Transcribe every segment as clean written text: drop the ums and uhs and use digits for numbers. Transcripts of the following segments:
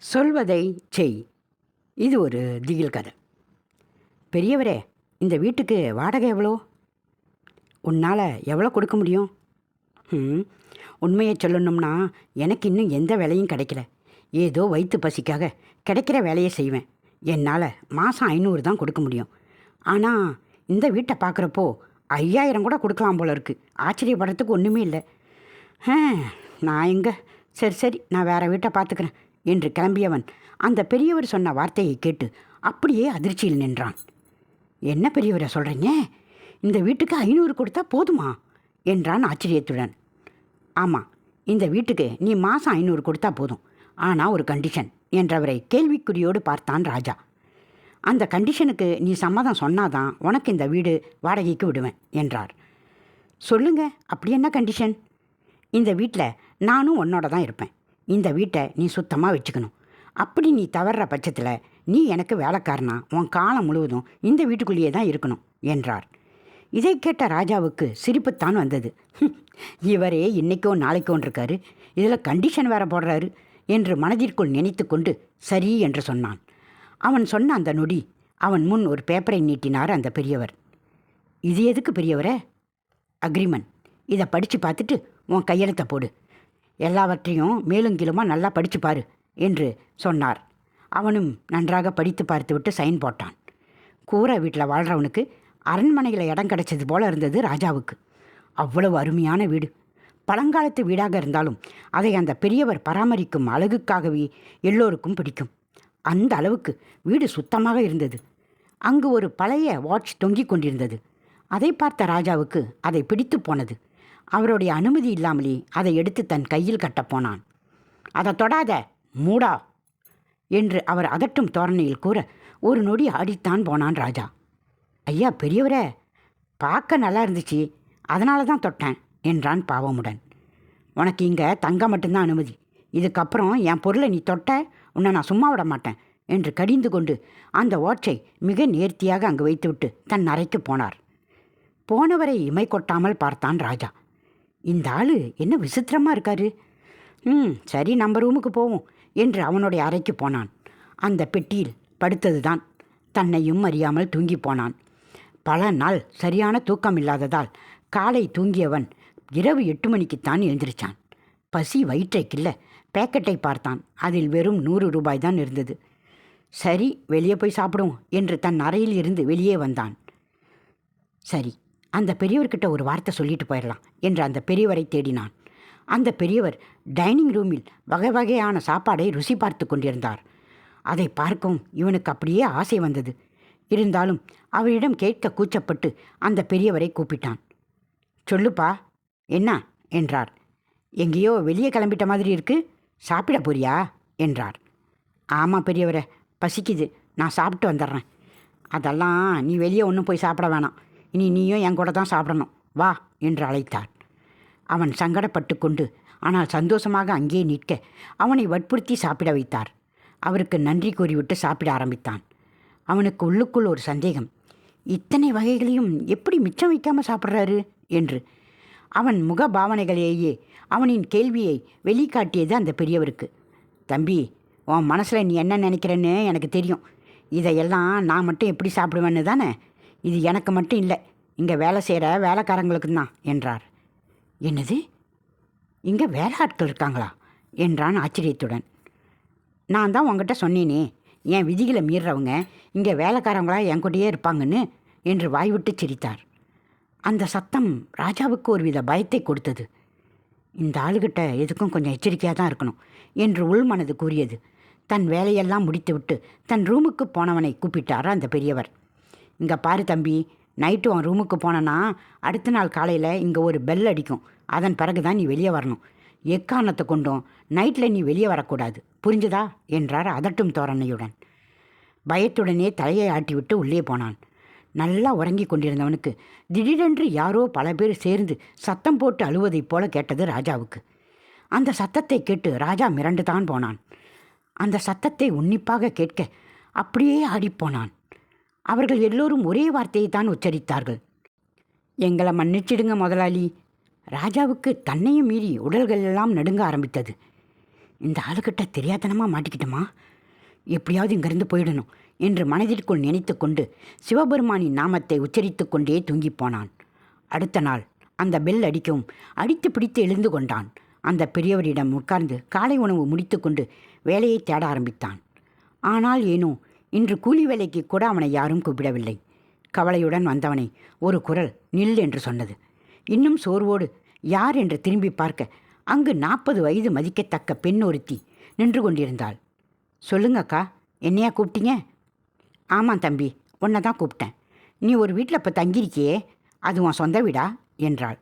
சொல்வதை செய். இது ஒரு திகில் கதை. பெரியவரே, இந்த வீட்டுக்கு வாடகை எவ்வளோ? உன்னால் எவ்வளோ கொடுக்க முடியும்? உண்மையை சொல்லணும்னா எனக்கு இன்னும் எந்த வேலையும் கிடைக்கல. ஏதோ வயிற்று பசிக்காக கிடைக்கிற வேலையை செய்வேன். என்னால் மாதம் 500 தான் கொடுக்க முடியும். ஆனால் இந்த வீட்டை பார்க்குறப்போ 5000 கூட கொடுக்கலாம் போல இருக்குது. ஆச்சரியப்படுறதுக்கு ஒன்றுமே இல்லை. நான் எங்கே? சரி நான் வேறு வீட்டை பார்த்துக்கிறேன் என்று கிளம்பியவன் அந்த பெரியவர் சொன்ன வார்த்தையை கேட்டு அப்படியே அதிர்ச்சியில் நின்றான். என்ன பெரியவரை சொல்கிறீங்க? இந்த வீட்டுக்கு 500 கொடுத்தா போதுமா என்றான் ஆச்சரியத்துடன். ஆமாம், இந்த வீட்டுக்கு நீ மாதம் 500 கொடுத்தா போதும். ஆனால் ஒரு கண்டிஷன் என்றவரை கேள்விக்குறியோடு பார்த்தான் ராஜா. அந்த கண்டிஷனுக்கு நீ சம்மதம் சொன்னாதான் உனக்கு இந்த வீடு வாடகைக்கு விடுவேன் என்றார். சொல்லுங்க, அப்படி என்ன கண்டிஷன்? இந்த வீட்டில் நானும் உன்னோட தான் இருப்பேன். இந்த வீட்டை நீ சுத்தமாக வச்சுக்கணும். அப்படி நீ தவறுற பட்சத்தில் நீ எனக்கு வேலைக்காரனா உன் காலம் முழுவதும் இந்த வீட்டுக்குள்ளேயே தான் இருக்கணும் என்றார். இதை கேட்ட ராஜாவுக்கு சிரிப்புத்தான் வந்தது. இவரே இன்னைக்கோ நாளைக்கோ இருக்காரு, இதில் கண்டிஷன் வேற போடுறாரு என்று மனதிற்குள் நினைத்து கொண்டு சரி என்று சொன்னான். அவன் சொன்ன அந்த நொடி அவன் முன் ஒரு பேப்பரை நீட்டினார் அந்த பெரியவர். இது எதுக்கு பெரியவரே? அக்ரிமெண்ட். இதை படித்து பார்த்துட்டு உன் கையெழுத்தை போடு. எல்லாவற்றையும் மேலும் கீழுமா நல்லா படித்து பாரு என்று சொன்னார். அவனும் நன்றாக படித்து பார்த்துவிட்டு சைன் போட்டான். கூரை வீட்டில் வாழ்கிறவனுக்கு அரண்மனையில் இடம் கிடைச்சது போல இருந்தது ராஜாவுக்கு. அவ்வளவு அருமையான வீடு. பழங்காலத்து வீடாக இருந்தாலும் அதை அந்த பெரியவர் பராமரிக்கும் அழகுக்காகவே எல்லோருக்கும் பிடிக்கும். அந்த அளவுக்கு வீடு சுத்தமாக இருந்தது. அங்கு ஒரு பழைய வாட்ச் தொங்கிக் கொண்டிருந்தது. அதை பார்த்த ராஜாவுக்கு அதை பிடித்து போனது. அவருடைய அனுமதி இல்லாமலே அதை எடுத்து தன் கையில் கட்டப்போனான். அதை தொடாத, மூடா என்று அவர் அதட்டும் தோரணையில் கூற ஒரு நொடி ஆடித்தான் போனான் ராஜா. ஐயா பெரியவரே, பார்க்க நல்லா இருந்துச்சு, அதனால தான் தொட்டேன் என்றான் பாவமுடன். உனக்கு இங்கே தங்க மட்டும்தான் அனுமதி. இதுக்கப்புறம் என் பொருளை நீ தொட்ட உன்னை நான் சும்மா விட மாட்டேன் என்று கடிந்து கொண்டு அந்த வாட்சை மிக நேர்த்தியாக அங்கு வைத்துவிட்டு தன் அறைக்கு போனார். போனவரை இமை கொட்டாமல் பார்த்தான் ராஜா. இந்த ஆள் என்ன விசித்திரமாக இருக்காரு. சரி, நம்ம ரூமுக்கு போவோம் என்று அவனுடைய அறைக்கு போனான். அந்த பெட்டியில் படுத்தது தான். தன்னையும் அறியாமல் தூங்கி போனான். பல நாள் சரியான தூக்கம் இல்லாததால் காலை தூங்கியவன் இரவு 8 மணிக்குத்தான் எழுந்திருச்சான். பசி வயிற்றை கிள்ள பேக்கெட்டை பார்த்தான். அதில் வெறும் 100 ரூபாய் தான் இருந்தது. சரி, வெளியே போய் சாப்பிடுவோம் என்று தன் அறையில் இருந்து வெளியே வந்தான். சரி, அந்த பெரியவர்கிட்ட ஒரு வார்த்தை சொல்லிட்டு போயிடலாம் என்று அந்த பெரியவரை தேடினான். அந்த பெரியவர் டைனிங் ரூமில் வகை வகையான சாப்பாடை ருசி பார்த்து கொண்டிருந்தார். அதை பார்க்கவும் இவனுக்கு அப்படியே ஆசை வந்தது. இருந்தாலும் அவரிடம் கேட்க கூச்சப்பட்டு அந்த பெரியவரை கூப்பிட்டான். சொல்லுப்பா, என்ன என்றார். எங்கேயோ வெளியே கிளம்பிட்ட மாதிரி இருக்கு, சாப்பிட போறியா என்றார். ஆமாம் பெரியவரை, பசிக்குது, நான் சாப்பிட்டு வந்துடுறேன். அதெல்லாம் நீ வெளியே ஒன்றும் போய் சாப்பிட வேணாம், இனி நீயும் என் கூட தான் சாப்பிடணும், வா என்று அழைத்தார். அவன் சங்கடப்பட்டு கொண்டு ஆனால் சந்தோஷமாக அங்கே நிற்க அவனை வற்புறுத்தி சாப்பிட வைத்தார். அவருக்கு நன்றி கூறிவிட்டு சாப்பிட ஆரம்பித்தான். அவனுக்கு உள்ளுக்குள் ஒரு சந்தேகம். இத்தனை வகைகளையும் எப்படி மிச்சம் வைக்காமல் சாப்பிட்றாரு என்று. அவன் முக பாவனைகளையே அவனின் கேள்வியை வெளிக்காட்டியது அந்த பெரியவருக்கு. தம்பி, உன் மனசில் நீ என்ன நினைக்கிறேன்னு எனக்கு தெரியும். இதையெல்லாம் நான் மட்டும் எப்படி சாப்பிடுவேன்னு தானே. இது எனக்கு மட்டும் இல்லை, இங்கே வேலை செய்கிற வேலைக்காரங்களுக்கு தான் என்றார். என்னது, இங்கே வேலை ஆட்கள் இருக்காங்களா என்றான் ஆச்சரியத்துடன். நான் தான் உங்ககிட்ட சொன்னேனே, என் விதிகளை மீறுறவங்க இங்கே வேலைக்காரங்களா என் கூடயே இருப்பாங்கன்னு என்று வாய்விட்டு சிரித்தார். அந்த சத்தம் ராஜாவுக்கு ஒருவித பயத்தை கொடுத்தது. இந்த ஆளுகிட்ட எதுக்கும் கொஞ்சம் எச்சரிக்கையாக தான் இருக்கணும் என்று உள்மனது கூறியது. தன் வேலையெல்லாம் முடித்துவிட்டு தன் ரூமுக்கு போனவனை கூப்பிட்டார் அந்த பெரியவர். இங்கே பாரு தம்பி, நைட்டு உன் ரூமுக்கு போனனா அடுத்த நாள் காலையில் இங்கே ஒரு பெல் அடிக்கும். அதன் பிறகு தான் நீ வெளியே வரணும். எக்காரணத்தை கொண்டும் நைட்டில் நீ வெளியே வரக்கூடாது, புரிஞ்சுதா என்றார் அதட்டும் தோரணையுடன். பயத்துடனே தலையை ஆட்டிவிட்டு உள்ளே போனான். நல்லா உறங்கி கொண்டிருந்தவனுக்கு திடீரென்று யாரோ பல பேர் சேர்ந்து சத்தம் போட்டு அழுவதைப் போல கேட்டது ராஜாவுக்கு. அந்த சத்தத்தை கேட்டு ராஜா மிரண்டு தான் போனான். அந்த சத்தத்தை உன்னிப்பாக கேட்க அப்படியே ஆடிப்போனான். அவர்கள் எல்லோரும் ஒரே வார்த்தையை தான் உச்சரித்தார்கள். எங்களை மன்னிச்சிடுங்க முதலாளி. ராஜாவுக்கு தன்னையும் மீறி உடல்கள் எல்லாம் நடுங்க ஆரம்பித்தது. இந்த ஆளுக்கிட்ட தெரியாதனமாக மாட்டிக்கிட்டோமா? எப்படியாவது இங்கேருந்து போயிடணும் என்று மனதிற்குள் நினைத்து கொண்டு சிவபெருமானின் நாமத்தை உச்சரித்து கொண்டே தூங்கிப் போனான். அடுத்த நாள் அந்த பெல் அடிக்கவும் அடித்து பிடித்து எழுந்து கொண்டான். அந்த பெரியவரிடம் உட்கார்ந்து காலை உணவு முடித்து கொண்டு வேலையை தேட ஆரம்பித்தான். ஆனால் ஏனோ இன்று கூலி வேலைக்கு கூட அவனை யாரும் கூப்பிடவில்லை. கவலையுடன் வந்தவனை ஒரு குரல் நில் என்று சொன்னது. இன்னும் சோர்வோடு யார் என்று திரும்பி பார்க்க அங்கு 40 வயது மதிக்கத்தக்க பெண் ஒருத்தி நின்று கொண்டிருந்தாள். சொல்லுங்கக்கா, என்னையா கூப்பிட்டீங்க? ஆமாம் தம்பி, உன்னை தான் கூப்பிட்டேன். நீ ஒரு வீட்டில் இப்போ தங்கியிருக்கியே, அது உன் சொந்த வீடா என்றாள்.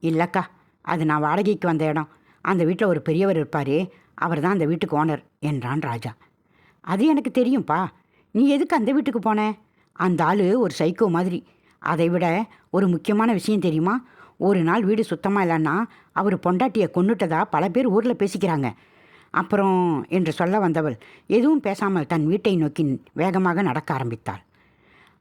இல்லைக்கா, அது நான் வாடகைக்கு வந்த இடம். அந்த வீட்டில் ஒரு பெரியவர் இருப்பார், அவர் தான் அந்த வீட்டுக்கு ஓனர் என்றான் ராஜா. அது எனக்கு தெரியும்ப்பா. நீ எதுக்கு அந்த வீட்டுக்கு போன? அந்த ஆள் ஒரு சைக்கோ மாதிரி. அதை விட ஒரு முக்கியமான விஷயம் தெரியுமா? ஒரு நாள் வீடு சுத்தமாக இல்லைன்னா அவர் பொண்டாட்டியை கொன்னுட்டதா பல பேர் ஊரில் பேசிக்கிறாங்க. அப்புறம் என்று சொல்ல வந்தவள் எதுவும் பேசாமல் தன் வீட்டை நோக்கி வேகமாக நடக்க ஆரம்பித்தாள்.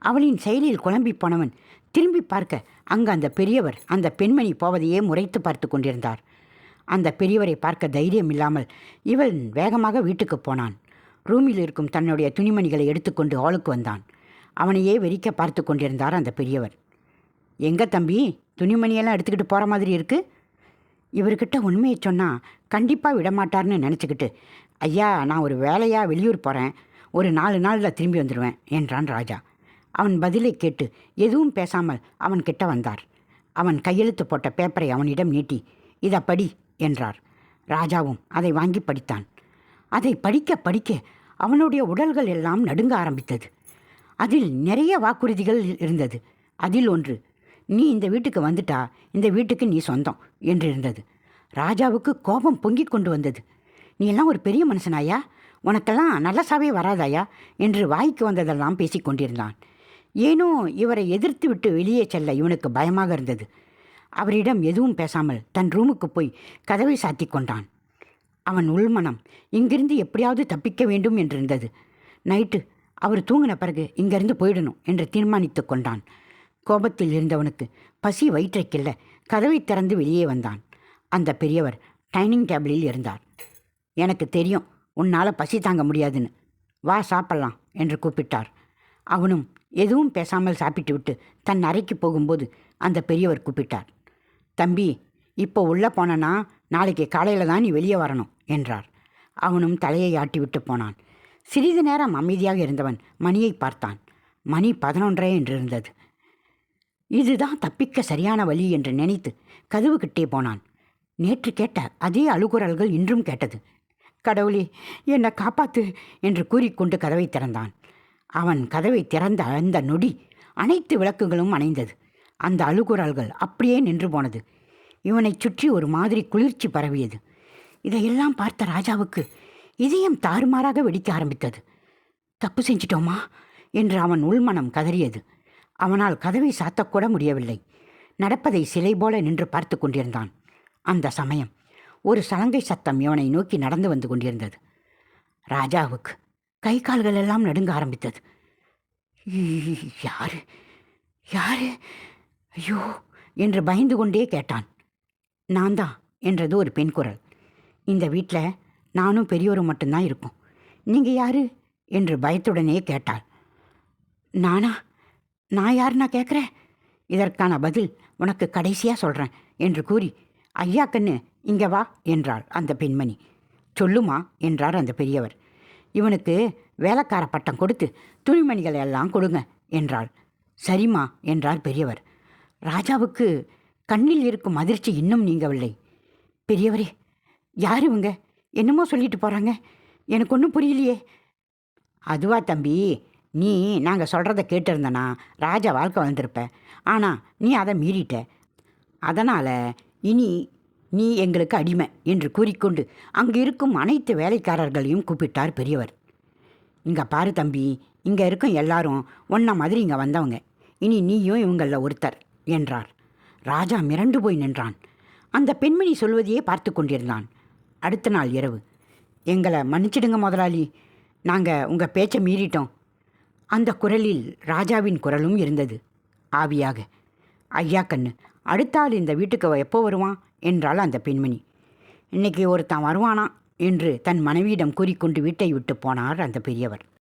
அவளின் செயலில் குழம்பி போனவன் திரும்பி பார்க்க அங்கு அந்த பெரியவர் அந்த பெண்மணி போவதையே முறைத்து பார்த்து கொண்டிருந்தார். அந்த பெரியவரை பார்க்க தைரியம் இல்லாமல் இவள் வேகமாக வீட்டுக்கு போனான். ரூமில் இருக்கும் தன்னுடைய துணிமணிகளை எடுத்துக்கொண்டு ஹாலுக்கு வந்தான். அவனையே வெறிக்க பார்த்து கொண்டிருந்தார் அந்த பெரியவர். எங்க தம்பி, துணிமணியெல்லாம் எடுத்துக்கிட்டு போகிற மாதிரி இருக்கு? இவர்கிட்ட உண்மையை சொன்னால் கண்டிப்பாக விடமாட்டார்னு நினச்சிக்கிட்டு, ஐயா நான் ஒரு வேலையாக வெளியூர் போகிறேன், ஒரு 4 நாளில் திரும்பி வந்துடுவேன் என்றான் ராஜா. அவன் பதிலை கேட்டு எதுவும் பேசாமல் அவன் கிட்ட வந்தார். அவன் கையெழுத்து போட்ட பேப்பரை அவனிடம் நீட்டி, இதை படி என்றார். ராஜாவும் அதை வாங்கி படித்தான். அதை படிக்க படிக்க அவனுடைய உடல்கள் எல்லாம் நடுங்க ஆரம்பித்தது. அதில் நிறைய வாக்குறுதிகள் இருந்தது. அதில் ஒன்று, நீ இந்த வீட்டுக்கு வந்துட்டா இந்த வீட்டுக்கு நீ சொந்தம் என்று இருந்தது. ராஜாவுக்கு கோபம் பொங்கிக் கொண்டு வந்தது. நீ எல்லாம் ஒரு பெரிய மனுஷனாயா? உனக்கெல்லாம் நல்லசாவே வராதாயா என்று வாய்க்கு வந்ததெல்லாம் பேசி கொண்டிருந்தான். ஏனோ இவரை எதிர்த்து விட்டு வெளியே செல்ல இவனுக்கு பயமாக இருந்தது. அவரிடம் எதுவும் பேசாமல் தன் ரூமுக்கு போய் கதவை சாத்தி கொண்டான். அவன் உள்மனம் இங்கிருந்து எப்படியாவது தப்பிக்க வேண்டும் என்றிருந்தது. நைட்டு அவர் தூங்கின பிறகு இங்கிருந்து போயிடணும் என்று தீர்மானித்து கொண்டான். கோபத்தில் இருந்தவனுக்கு பசி வயிற்றை கிள்ள கதவை திறந்து வெளியே வந்தான். அந்த பெரியவர் டைனிங் டேபிளில் இருந்தார். எனக்கு தெரியும் உன்னால் பசி தாங்க முடியாதுன்னு, வா சாப்பிட்லாம் என்று கூப்பிட்டார். அவனும் எதுவும் பேசாமல் சாப்பிட்டு விட்டு தன் அறைக்கு போகும்போது அந்த பெரியவர் கூப்பிட்டார். தம்பி, இப்போ உள்ளே போனனா நாளைக்கு காலையில் தான் நீ வெளியே வரணும் என்றார். அவனும் தலையை ஆட்டி விட்டு போனான். சிறிது நேரம் அமைதியாக இருந்தவன் மணியை பார்த்தான். மணி 11:30 என்று இருந்தது. இதுதான் தப்பிக்க சரியான வழி என்று நினைத்து கதவு கிட்டே போனான். நேற்று கேட்ட அதே அழுகுரல்கள் இன்றும் கேட்டது. கடவுளே, என்னை காப்பாத்து என்று கூறிக்கொண்டு கதவை திறந்தான். அவன் கதவை திறந்த அந்த நொடி அனைத்து விளக்குகளும் அணைந்தது. அந்த அழுகுரல்கள் அப்படியே நின்று போனது. இவனை சுற்றி ஒரு மாதிரி குளிர்ச்சி பரவியது. இதையெல்லாம் பார்த்த ராஜாவுக்கு இதயம் தாறுமாறாக வெடிக்க ஆரம்பித்தது. தப்பு செஞ்சிட்டோமா என்று அவன் உள்மனம் கதறியது. அவனால் கதவை சாத்தக்கூட முடியவில்லை. நடப்பதை சிலை போல நின்று பார்த்து கொண்டிருந்தான். அந்த சமயம் ஒரு சலங்கை சத்தம் இவனை நோக்கி நடந்து வந்து கொண்டிருந்தது. ராஜாவுக்கு கை கால்கள் எல்லாம் நடுங்க ஆரம்பித்தது. யாரு யாரு ஐயோ என்று பயந்து கொண்டே கேட்டான். நான் தான் என்றது ஒரு பெண் குரல். இந்த வீட்டில் நானும் பெரியோரும் மட்டும்தான் இருக்கும். நீங்கள் யாரு என்று பயத்துடனே கேட்டாள். நானா? நான் யாருன்னா கேட்குறேன்? இதற்கான பதில் உனக்கு கடைசியாக சொல்கிறேன் என்று கூறி, ஐயா கண்ணு இங்கே வா என்றாள் அந்த பெண்மணி. சொல்லுமா என்றார் அந்த பெரியவர். இவனுக்கு வேலைக்கார பட்டம் கொடுத்து துணிமணிகளை எல்லாம் கொடுங்க என்றாள். சரிம்மா என்றார் பெரியவர். ராஜாவுக்கு கண்ணில் இருக்கும் அதிர்ச்சி இன்னும் நீங்கவில்லை. பெரியவரே, யார் இவங்க? என்னமோ சொல்லிட்டு போகிறாங்க, எனக்கு ஒன்றும் புரியலையே. அதுவா தம்பி, நீ நாங்கள் சொல்கிறத கேட்டிருந்தனா ராஜா வாழ்க்கை வளர்ந்துருப்ப. ஆனால் நீ அதை மீறிட்ட. அதனால் இனி நீ எங்களுக்கு அடிமை என்று கூறிக்கொண்டு அங்கு இருக்கும் அனைத்து வேலைக்காரர்களையும் கூப்பிட்டார் பெரியவர். இங்கே பாரு தம்பி, இங்கே இருக்கும் எல்லாரும் ஒன்றை மாதிரி இங்கே வந்தவங்க. இனி நீயும் இவங்களில் ஒருத்தர் என்றார். ராஜா மிரண்டு போய் நின்றான். அந்த பெண்மணி சொல்வதையே பார்த்து கொண்டிருந்தான். அடுத்த நாள் இரவு, எங்களை மன்னிச்சிடுங்க முதலாளி, நாங்கள் உங்கள் பேச்சை மீறிட்டோம். அந்த குரலில் ராஜாவின் குரலும் இருந்தது ஆவியாக. ஐயா கண்ணு, அடுத்த ஆள் இந்த வீட்டுக்கு எப்போ வருவான் என்றாள் அந்த பெண்மணி. இன்னைக்கு ஒருத்தன் வருவானா என்று தன் மனைவியிடம் கூறிக்கொண்டு வீட்டை விட்டு போனார் அந்த பெரியவர்.